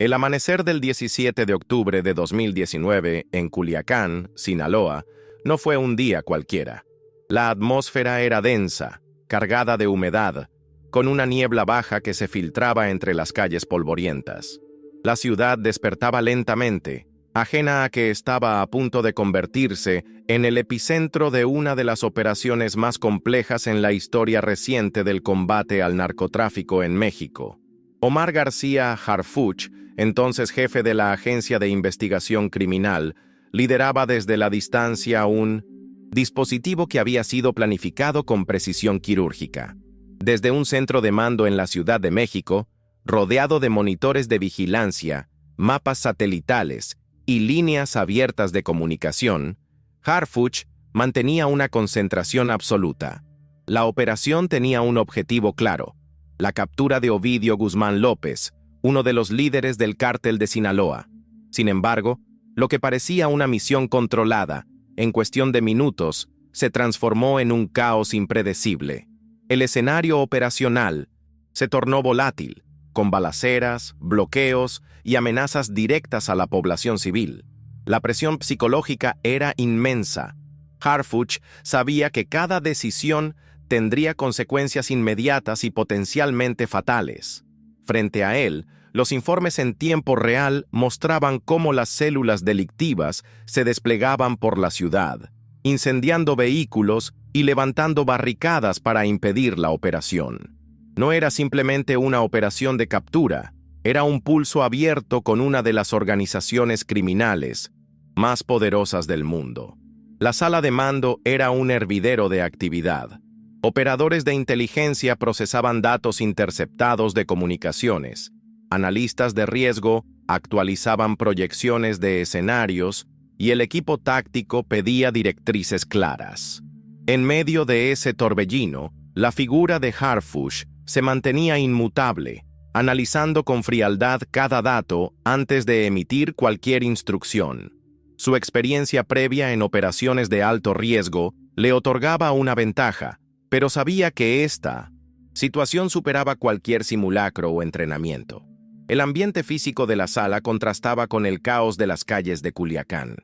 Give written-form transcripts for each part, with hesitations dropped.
El amanecer del 17 de octubre de 2019 en Culiacán, Sinaloa, no fue un día cualquiera. La atmósfera era densa, cargada de humedad, con una niebla baja que se filtraba entre las calles polvorientas. La ciudad despertaba lentamente, ajena a que estaba a punto de convertirse en el epicentro de una de las operaciones más complejas en la historia reciente del combate al narcotráfico en México. Omar García Harfuch, entonces jefe de la Agencia de Investigación Criminal, lideraba desde la distancia un dispositivo que había sido planificado con precisión quirúrgica. Desde un centro de mando en la Ciudad de México, rodeado de monitores de vigilancia, mapas satelitales y líneas abiertas de comunicación, Harfuch mantenía una concentración absoluta. La operación tenía un objetivo claro: la captura de Ovidio Guzmán López, uno de los líderes del cártel de Sinaloa. Sin embargo, lo que parecía una misión controlada, en cuestión de minutos, se transformó en un caos impredecible. El escenario operacional se tornó volátil, con balaceras, bloqueos y amenazas directas a la población civil. La presión psicológica era inmensa. Harfuch sabía que cada decisión tendría consecuencias inmediatas y potencialmente fatales. Frente a él, los informes en tiempo real mostraban cómo las células delictivas se desplegaban por la ciudad, incendiando vehículos y levantando barricadas para impedir la operación. No era simplemente una operación de captura, era un pulso abierto con una de las organizaciones criminales más poderosas del mundo. La sala de mando era un hervidero de actividad. Operadores de inteligencia procesaban datos interceptados de comunicaciones. Analistas de riesgo actualizaban proyecciones de escenarios y el equipo táctico pedía directrices claras. En medio de ese torbellino, la figura de Harfuch se mantenía inmutable, analizando con frialdad cada dato antes de emitir cualquier instrucción. Su experiencia previa en operaciones de alto riesgo le otorgaba una ventaja, pero sabía que esta situación superaba cualquier simulacro o entrenamiento. El ambiente físico de la sala contrastaba con el caos de las calles de Culiacán.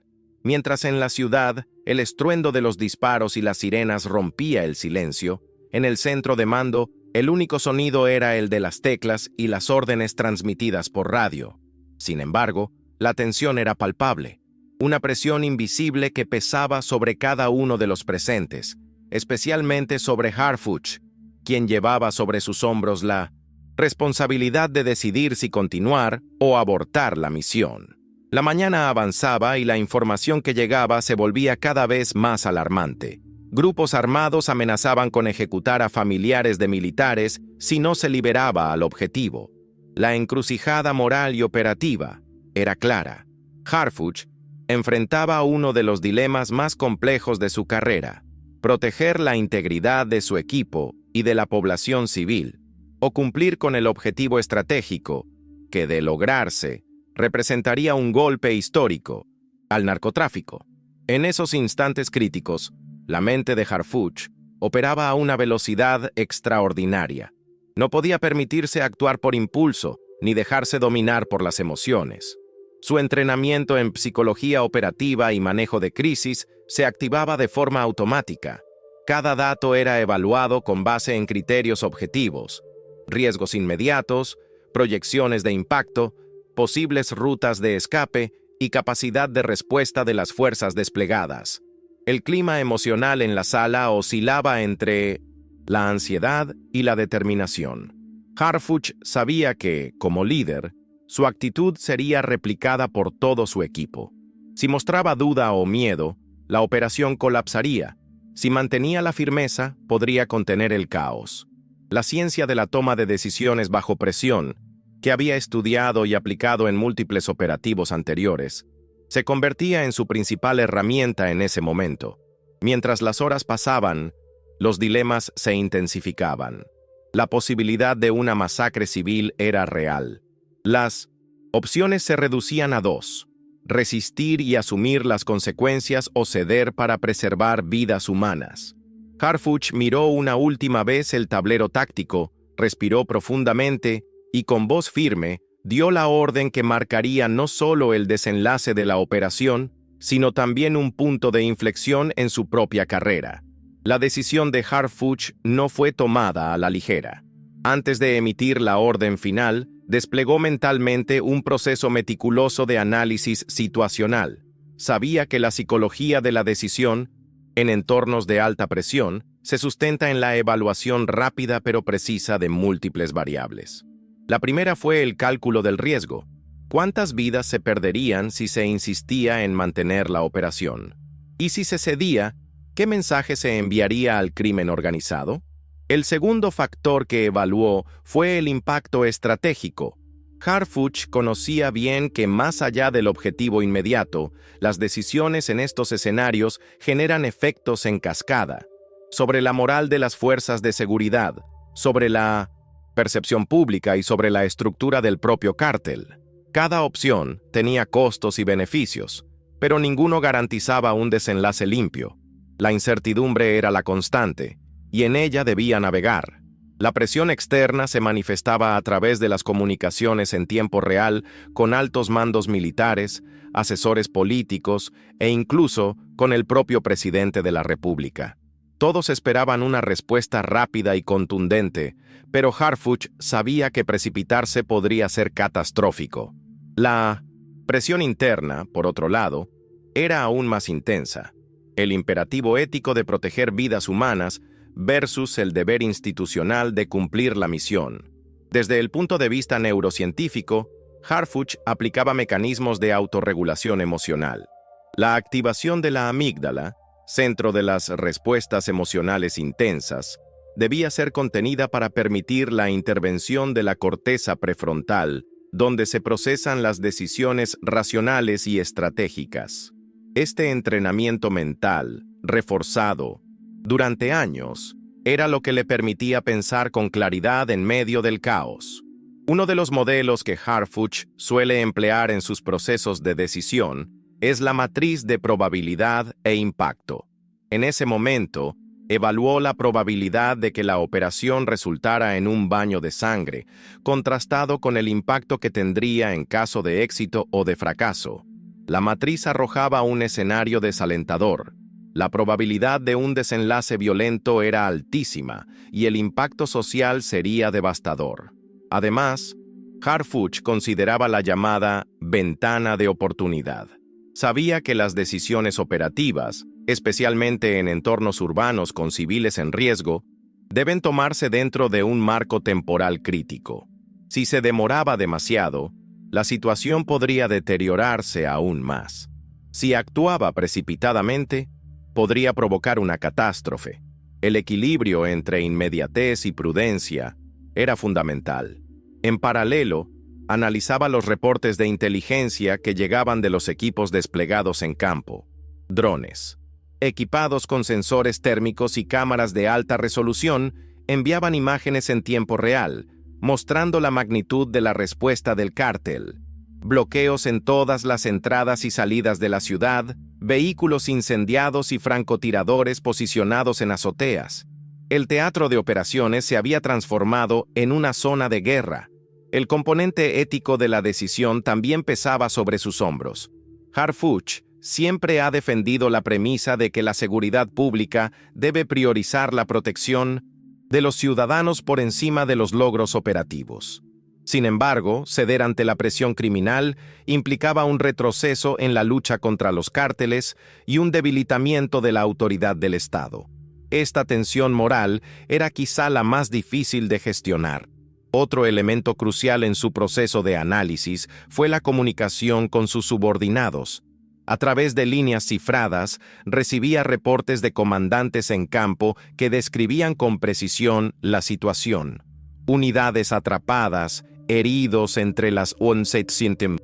Mientras en la ciudad, el estruendo de los disparos y las sirenas rompía el silencio, en el centro de mando, el único sonido era el de las teclas y las órdenes transmitidas por radio. Sin embargo, la tensión era palpable, una presión invisible que pesaba sobre cada uno de los presentes, especialmente sobre Harfuch, quien llevaba sobre sus hombros la responsabilidad de decidir si continuar o abortar la misión. La mañana avanzaba y la información que llegaba se volvía cada vez más alarmante. Grupos armados amenazaban con ejecutar a familiares de militares si no se liberaba al objetivo. La encrucijada moral y operativa era clara. Harfuch enfrentaba uno de los dilemas más complejos de su carrera: proteger la integridad de su equipo y de la población civil, o cumplir con el objetivo estratégico, que de lograrse, representaría un golpe histórico al narcotráfico. En esos instantes críticos, la mente de Harfuch operaba a una velocidad extraordinaria. No podía permitirse actuar por impulso ni dejarse dominar por las emociones. Su entrenamiento en psicología operativa y manejo de crisis se activaba de forma automática. Cada dato era evaluado con base en criterios objetivos: riesgos inmediatos, proyecciones de impacto, posibles rutas de escape y capacidad de respuesta de las fuerzas desplegadas. El clima emocional en la sala oscilaba entre la ansiedad y la determinación. Harfuch sabía que, como líder, su actitud sería replicada por todo su equipo. Si mostraba duda o miedo, la operación colapsaría. Si mantenía la firmeza, podría contener el caos. La ciencia de la toma de decisiones bajo presión, que había estudiado y aplicado en múltiples operativos anteriores, se convertía en su principal herramienta en ese momento. Mientras las horas pasaban, los dilemas se intensificaban. La posibilidad de una masacre civil era real. Las opciones se reducían a dos: resistir y asumir las consecuencias o ceder para preservar vidas humanas. Harfuch miró una última vez el tablero táctico, respiró profundamente y con voz firme dio la orden que marcaría no solo el desenlace de la operación, sino también un punto de inflexión en su propia carrera. La decisión de Harfuch no fue tomada a la ligera. Antes de emitir la orden final, desplegó mentalmente un proceso meticuloso de análisis situacional. Sabía que la psicología de la decisión, en entornos de alta presión, se sustenta en la evaluación rápida pero precisa de múltiples variables. La primera fue el cálculo del riesgo. ¿Cuántas vidas se perderían si se insistía en mantener la operación? Y si se cedía, ¿qué mensaje se enviaría al crimen organizado? El segundo factor que evaluó fue el impacto estratégico. Harfuch conocía bien que más allá del objetivo inmediato, las decisiones en estos escenarios generan efectos en cascada, sobre la moral de las fuerzas de seguridad, sobre la percepción pública y sobre la estructura del propio cártel. Cada opción tenía costos y beneficios, pero ninguno garantizaba un desenlace limpio. La incertidumbre era la constante, y en ella debía navegar. La presión externa se manifestaba a través de las comunicaciones en tiempo real con altos mandos militares, asesores políticos e incluso con el propio presidente de la República. Todos esperaban una respuesta rápida y contundente, pero Harfuch sabía que precipitarse podría ser catastrófico. La presión interna, por otro lado, era aún más intensa. El imperativo ético de proteger vidas humanas versus el deber institucional de cumplir la misión. Desde el punto de vista neurocientífico, Harfuch aplicaba mecanismos de autorregulación emocional. La activación de la amígdala, centro de las respuestas emocionales intensas, debía ser contenida para permitir la intervención de la corteza prefrontal, donde se procesan las decisiones racionales y estratégicas. Este entrenamiento mental, reforzado durante años, era lo que le permitía pensar con claridad en medio del caos. Uno de los modelos que Harfuch suele emplear en sus procesos de decisión es la matriz de probabilidad e impacto. En ese momento, evaluó la probabilidad de que la operación resultara en un baño de sangre, contrastado con el impacto que tendría en caso de éxito o de fracaso. La matriz arrojaba un escenario desalentador. La probabilidad de un desenlace violento era altísima y el impacto social sería devastador. Además, Harfuch consideraba la llamada ventana de oportunidad. Sabía que las decisiones operativas, especialmente en entornos urbanos con civiles en riesgo, deben tomarse dentro de un marco temporal crítico. Si se demoraba demasiado, la situación podría deteriorarse aún más. Si actuaba precipitadamente, podría provocar una catástrofe. El equilibrio entre inmediatez y prudencia era fundamental. En paralelo, analizaba los reportes de inteligencia que llegaban de los equipos desplegados en campo. Drones, equipados con sensores térmicos y cámaras de alta resolución, enviaban imágenes en tiempo real, mostrando la magnitud de la respuesta del cártel. Bloqueos en todas las entradas y salidas de la ciudad, vehículos incendiados y francotiradores posicionados en azoteas. El teatro de operaciones se había transformado en una zona de guerra. El componente ético de la decisión también pesaba sobre sus hombros. Harfuch siempre ha defendido la premisa de que la seguridad pública debe priorizar la protección de los ciudadanos por encima de los logros operativos. Sin embargo, ceder ante la presión criminal implicaba un retroceso en la lucha contra los cárteles y un debilitamiento de la autoridad del Estado. Esta tensión moral era quizá la más difícil de gestionar. Otro elemento crucial en su proceso de análisis fue la comunicación con sus subordinados. A través de líneas cifradas, recibía reportes de comandantes en campo que describían con precisión la situación. Unidades atrapadas, heridos entre las 1100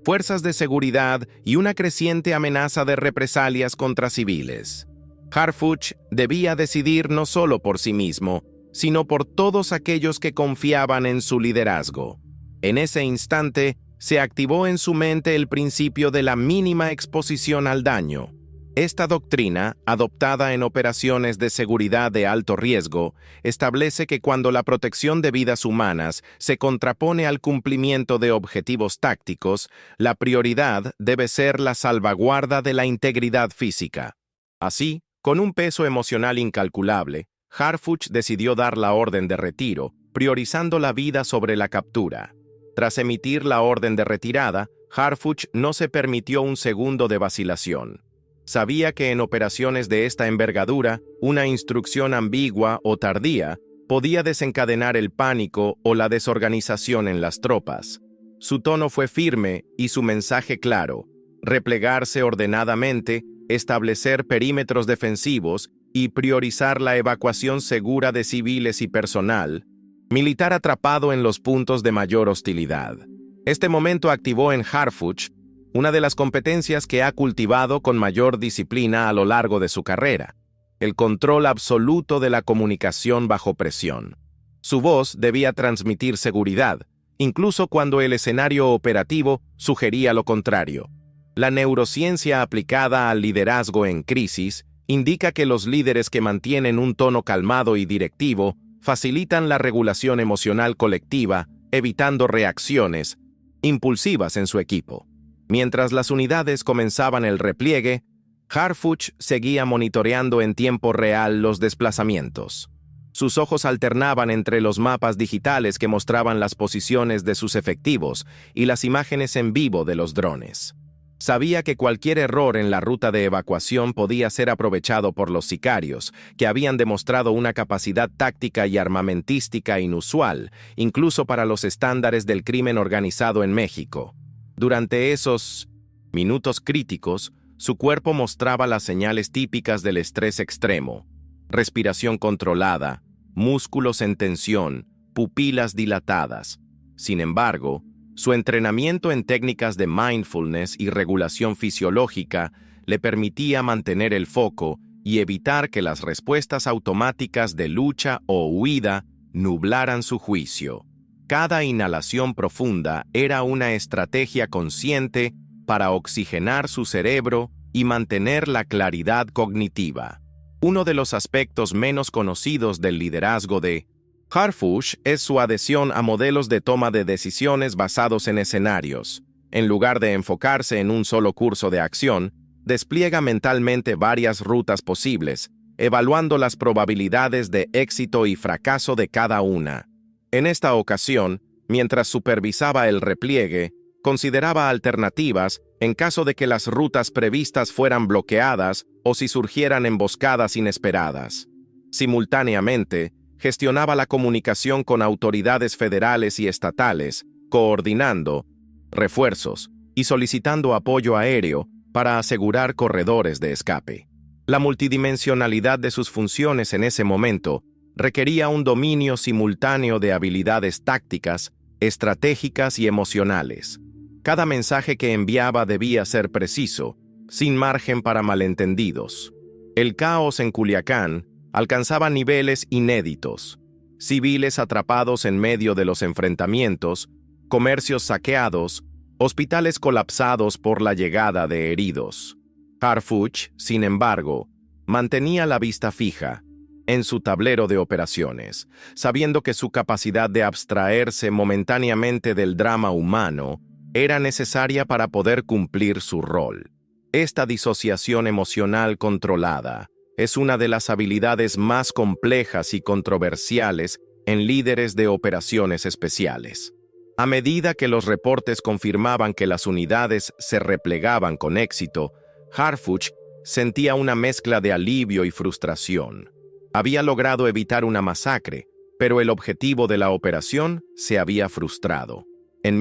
fuerzas de seguridad y una creciente amenaza de represalias contra civiles. Harfuch debía decidir no solo por sí mismo, sino por todos aquellos que confiaban en su liderazgo. En ese instante, se activó en su mente el principio de la mínima exposición al daño. Esta doctrina, adoptada en operaciones de seguridad de alto riesgo, establece que cuando la protección de vidas humanas se contrapone al cumplimiento de objetivos tácticos, la prioridad debe ser la salvaguarda de la integridad física. Así, con un peso emocional incalculable, Harfuch decidió dar la orden de retiro, priorizando la vida sobre la captura. Tras emitir la orden de retirada, Harfuch no se permitió un segundo de vacilación. Sabía que en operaciones de esta envergadura, una instrucción ambigua o tardía podía desencadenar el pánico o la desorganización en las tropas. Su tono fue firme y su mensaje claro: replegarse ordenadamente, establecer perímetros defensivos y priorizar la evacuación segura de civiles y personal militar atrapado en los puntos de mayor hostilidad. Este momento activó en Harfuch una de las competencias que ha cultivado con mayor disciplina a lo largo de su carrera: el control absoluto de la comunicación bajo presión. Su voz debía transmitir seguridad, incluso cuando el escenario operativo sugería lo contrario. La neurociencia aplicada al liderazgo en crisis indica que los líderes que mantienen un tono calmado y directivo facilitan la regulación emocional colectiva, evitando reacciones impulsivas en su equipo. Mientras las unidades comenzaban el repliegue, Harfuch seguía monitoreando en tiempo real los desplazamientos. Sus ojos alternaban entre los mapas digitales que mostraban las posiciones de sus efectivos y las imágenes en vivo de los drones. Sabía que cualquier error en la ruta de evacuación podía ser aprovechado por los sicarios, que habían demostrado una capacidad táctica y armamentística inusual, incluso para los estándares del crimen organizado en México. Durante esos minutos críticos, su cuerpo mostraba las señales típicas del estrés extremo: respiración controlada, músculos en tensión, pupilas dilatadas. Sin embargo, su entrenamiento en técnicas de mindfulness y regulación fisiológica le permitía mantener el foco y evitar que las respuestas automáticas de lucha o huida nublaran su juicio. Cada inhalación profunda era una estrategia consciente para oxigenar su cerebro y mantener la claridad cognitiva. Uno de los aspectos menos conocidos del liderazgo de Harfuch es su adhesión a modelos de toma de decisiones basados en escenarios. En lugar de enfocarse en un solo curso de acción, despliega mentalmente varias rutas posibles, evaluando las probabilidades de éxito y fracaso de cada una. En esta ocasión, mientras supervisaba el repliegue, consideraba alternativas en caso de que las rutas previstas fueran bloqueadas o si surgieran emboscadas inesperadas. Simultáneamente, gestionaba la comunicación con autoridades federales y estatales, coordinando refuerzos y solicitando apoyo aéreo para asegurar corredores de escape. La multidimensionalidad de sus funciones en ese momento requería un dominio simultáneo de habilidades tácticas, estratégicas y emocionales. Cada mensaje que enviaba debía ser preciso, sin margen para malentendidos. El caos en Culiacán alcanzaba niveles inéditos: civiles atrapados en medio de los enfrentamientos, comercios saqueados, hospitales colapsados por la llegada de heridos. Harfuch, sin embargo, mantenía la vista fija en su tablero de operaciones, sabiendo que su capacidad de abstraerse momentáneamente del drama humano era necesaria para poder cumplir su rol. Esta disociación emocional controlada es una de las habilidades más complejas y controversiales en líderes de operaciones especiales. A medida que los reportes confirmaban que las unidades se replegaban con éxito, Harfuch sentía una mezcla de alivio y frustración. Había logrado evitar una masacre, pero el objetivo de la operación se había frustrado. En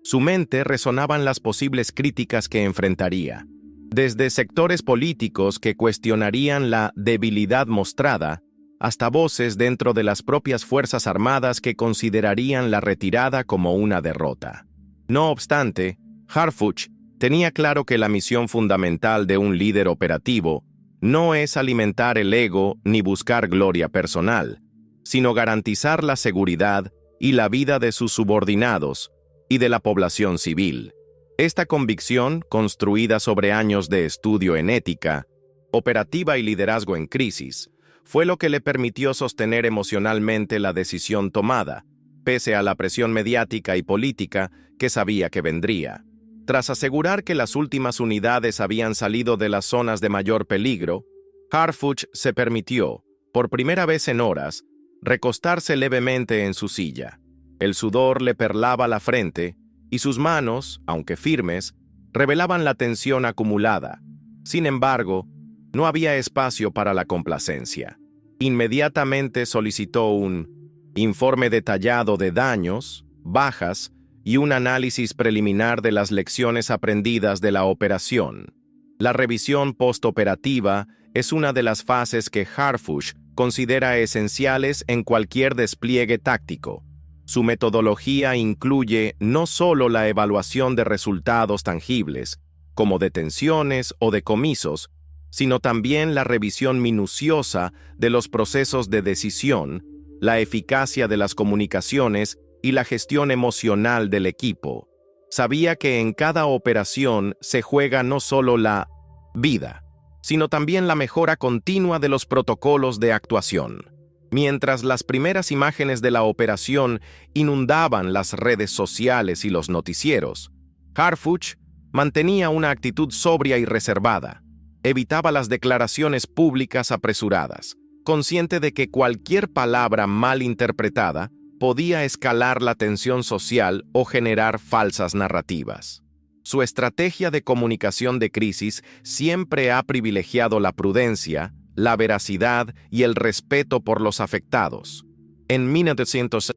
su mente resonaban las posibles críticas que enfrentaría, desde sectores políticos que cuestionarían la debilidad mostrada, hasta voces dentro de las propias Fuerzas Armadas que considerarían la retirada como una derrota. No obstante, Harfuch tenía claro que la misión fundamental de un líder operativo no es alimentar el ego ni buscar gloria personal, sino garantizar la seguridad y la vida de sus subordinados y de la población civil. Esta convicción, construida sobre años de estudio en ética, operativa y liderazgo en crisis, fue lo que le permitió sostener emocionalmente la decisión tomada, pese a la presión mediática y política que sabía que vendría. Tras asegurar que las últimas unidades habían salido de las zonas de mayor peligro, Harfuch se permitió, por primera vez en horas, recostarse levemente en su silla. El sudor le perlaba la frente y sus manos, aunque firmes, revelaban la tensión acumulada. Sin embargo, no había espacio para la complacencia. Inmediatamente solicitó un informe detallado de daños, bajas y un análisis preliminar de las lecciones aprendidas de la operación. La revisión postoperativa es una de las fases que Harfuch considera esenciales en cualquier despliegue táctico. Su metodología incluye no solo la evaluación de resultados tangibles, como detenciones o decomisos, sino también la revisión minuciosa de los procesos de decisión, la eficacia de las comunicaciones y la gestión emocional del equipo. Sabía que en cada operación se juega no solo la vida, sino también la mejora continua de los protocolos de actuación. Mientras las primeras imágenes de la operación inundaban las redes sociales y los noticieros, Harfuch mantenía una actitud sobria y reservada. Evitaba las declaraciones públicas apresuradas, consciente de que cualquier palabra mal interpretada podía escalar la tensión social o generar falsas narrativas. Su estrategia de comunicación de crisis siempre ha privilegiado la prudencia, la veracidad y el respeto por los afectados. En 1900,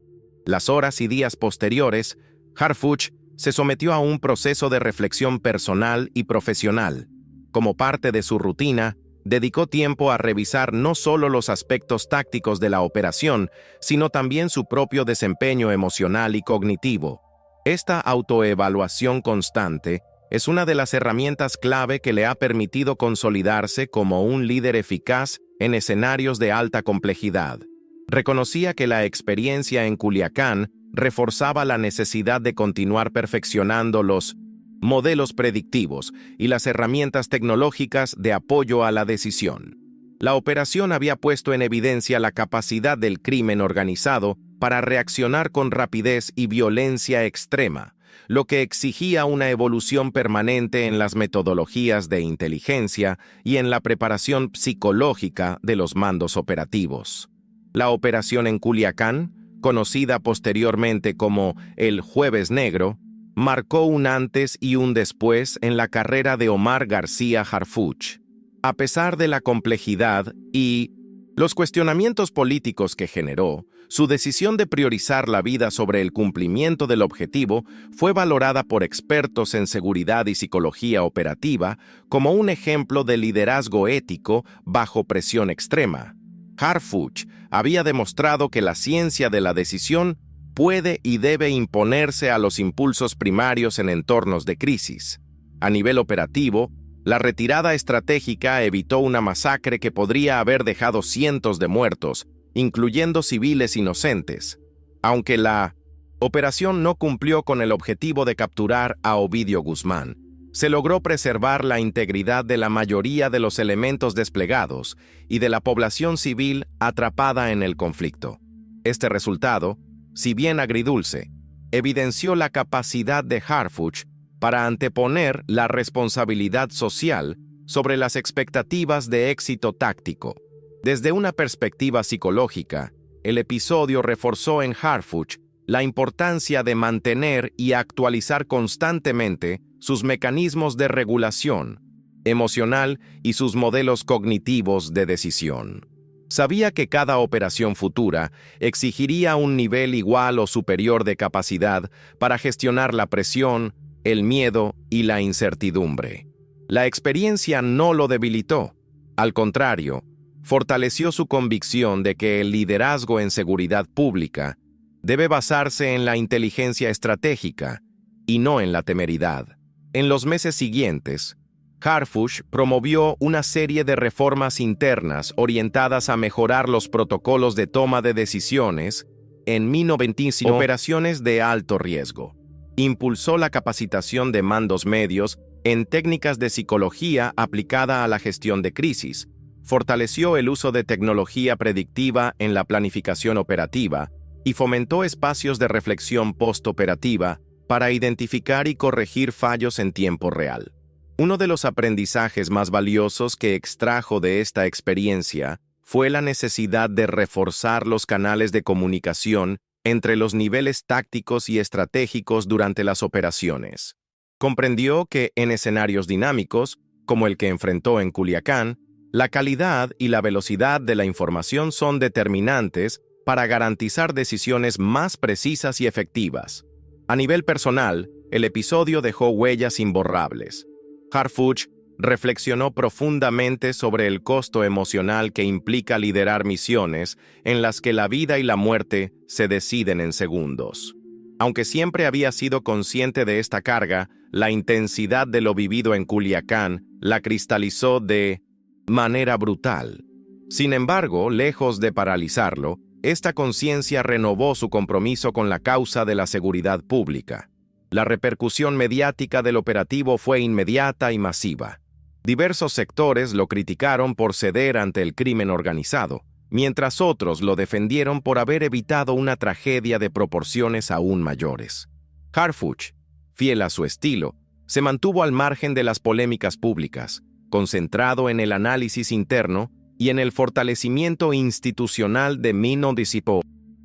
las horas y días posteriores, Harfuch se sometió a un proceso de reflexión personal y profesional. Como parte de su rutina, dedicó tiempo a revisar no solo los aspectos tácticos de la operación, sino también su propio desempeño emocional y cognitivo. Esta autoevaluación constante es una de las herramientas clave que le ha permitido consolidarse como un líder eficaz en escenarios de alta complejidad. Reconocía que la experiencia en Culiacán reforzaba la necesidad de continuar perfeccionando los modelos predictivos y las herramientas tecnológicas de apoyo a la decisión. La operación había puesto en evidencia la capacidad del crimen organizado para reaccionar con rapidez y violencia extrema, lo que exigía una evolución permanente en las metodologías de inteligencia y en la preparación psicológica de los mandos operativos. La operación en Culiacán, conocida posteriormente como el Jueves Negro, marcó un antes y un después en la carrera de Omar García Harfuch. A pesar de la complejidad y los cuestionamientos políticos que generó, su decisión de priorizar la vida sobre el cumplimiento del objetivo fue valorada por expertos en seguridad y psicología operativa como un ejemplo de liderazgo ético bajo presión extrema. Harfuch había demostrado que la ciencia de la decisión puede y debe imponerse a los impulsos primarios en entornos de crisis. A nivel operativo, la retirada estratégica evitó una masacre que podría haber dejado cientos de muertos, incluyendo civiles inocentes. Aunque la operación no cumplió con el objetivo de capturar a Ovidio Guzmán, se logró preservar la integridad de la mayoría de los elementos desplegados y de la población civil atrapada en el conflicto. Este resultado, si bien agridulce, evidenció la capacidad de Harfuch para anteponer la responsabilidad social sobre las expectativas de éxito táctico. Desde una perspectiva psicológica, el episodio reforzó en Harfuch la importancia de mantener y actualizar constantemente sus mecanismos de regulación emocional y sus modelos cognitivos de decisión. Sabía que cada operación futura exigiría un nivel igual o superior de capacidad para gestionar la presión, el miedo y la incertidumbre. La experiencia no lo debilitó. Al contrario, fortaleció su convicción de que el liderazgo en seguridad pública debe basarse en la inteligencia estratégica y no en la temeridad. En los meses siguientes, Harfuch promovió una serie de reformas internas orientadas a mejorar los protocolos de toma de decisiones en 1995 operaciones de alto riesgo. Impulsó la capacitación de mandos medios en técnicas de psicología aplicada a la gestión de crisis, fortaleció el uso de tecnología predictiva en la planificación operativa y fomentó espacios de reflexión postoperativa para identificar y corregir fallos en tiempo real. Uno de los aprendizajes más valiosos que extrajo de esta experiencia fue la necesidad de reforzar los canales de comunicación entre los niveles tácticos y estratégicos durante las operaciones. Comprendió que en escenarios dinámicos, como el que enfrentó en Culiacán, la calidad y la velocidad de la información son determinantes para garantizar decisiones más precisas y efectivas. A nivel personal, el episodio dejó huellas imborrables. Harfuch reflexionó profundamente sobre el costo emocional que implica liderar misiones en las que la vida y la muerte se deciden en segundos. Aunque siempre había sido consciente de esta carga, la intensidad de lo vivido en Culiacán la cristalizó de manera brutal. Sin embargo, lejos de paralizarlo, esta conciencia renovó su compromiso con la causa de la seguridad pública. La repercusión mediática del operativo fue inmediata y masiva. Diversos sectores lo criticaron por ceder ante el crimen organizado, mientras otros lo defendieron por haber evitado una tragedia de proporciones aún mayores. Harfuch, fiel a su estilo, se mantuvo al margen de las polémicas públicas, concentrado en el análisis interno y en el fortalecimiento institucional de Mino disipó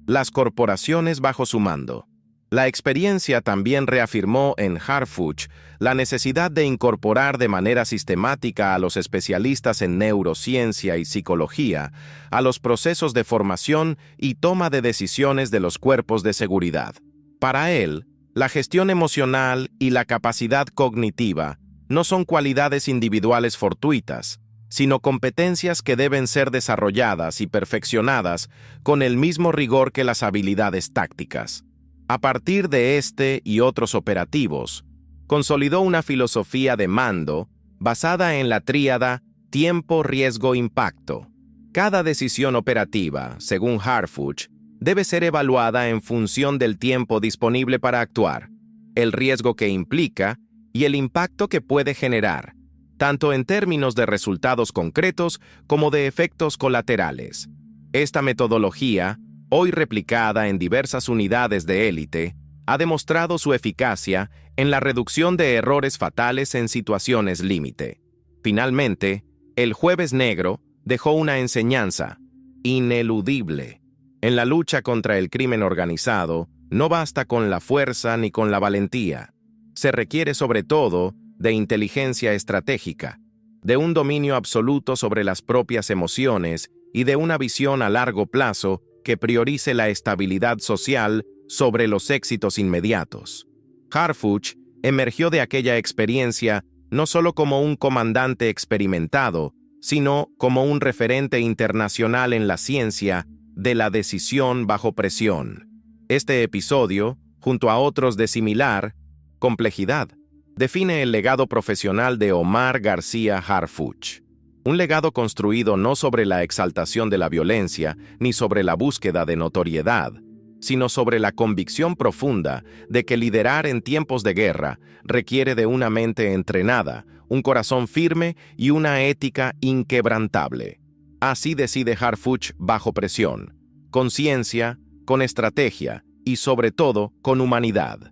las corporaciones bajo su mando. La experiencia también reafirmó en Harfuch la necesidad de incorporar de manera sistemática a los especialistas en neurociencia y psicología a los procesos de formación y toma de decisiones de los cuerpos de seguridad. Para él, la gestión emocional y la capacidad cognitiva no son cualidades individuales fortuitas, sino competencias que deben ser desarrolladas y perfeccionadas con el mismo rigor que las habilidades tácticas. A partir de este y otros operativos, consolidó una filosofía de mando basada en la tríada tiempo, riesgo, impacto. Cada decisión operativa, según Harfuch, debe ser evaluada en función del tiempo disponible para actuar, el riesgo que implica y el impacto que puede generar, tanto en términos de resultados concretos como de efectos colaterales. Esta metodología, hoy replicada en diversas unidades de élite, ha demostrado su eficacia en la reducción de errores fatales en situaciones límite. Finalmente, el Jueves Negro dejó una enseñanza ineludible. En la lucha contra el crimen organizado, no basta con la fuerza ni con la valentía. Se requiere sobre todo de inteligencia estratégica, de un dominio absoluto sobre las propias emociones y de una visión a largo plazo que priorice la estabilidad social sobre los éxitos inmediatos. Harfuch emergió de aquella experiencia no solo como un comandante experimentado, sino como un referente internacional en la ciencia de la decisión bajo presión. Este episodio, junto a otros de similar complejidad, define el legado profesional de Omar García Harfuch. Un legado construido no sobre la exaltación de la violencia ni sobre la búsqueda de notoriedad, sino sobre la convicción profunda de que liderar en tiempos de guerra requiere de una mente entrenada, un corazón firme y una ética inquebrantable. Así decide Harfuch bajo presión, con ciencia, con estrategia y sobre todo con humanidad.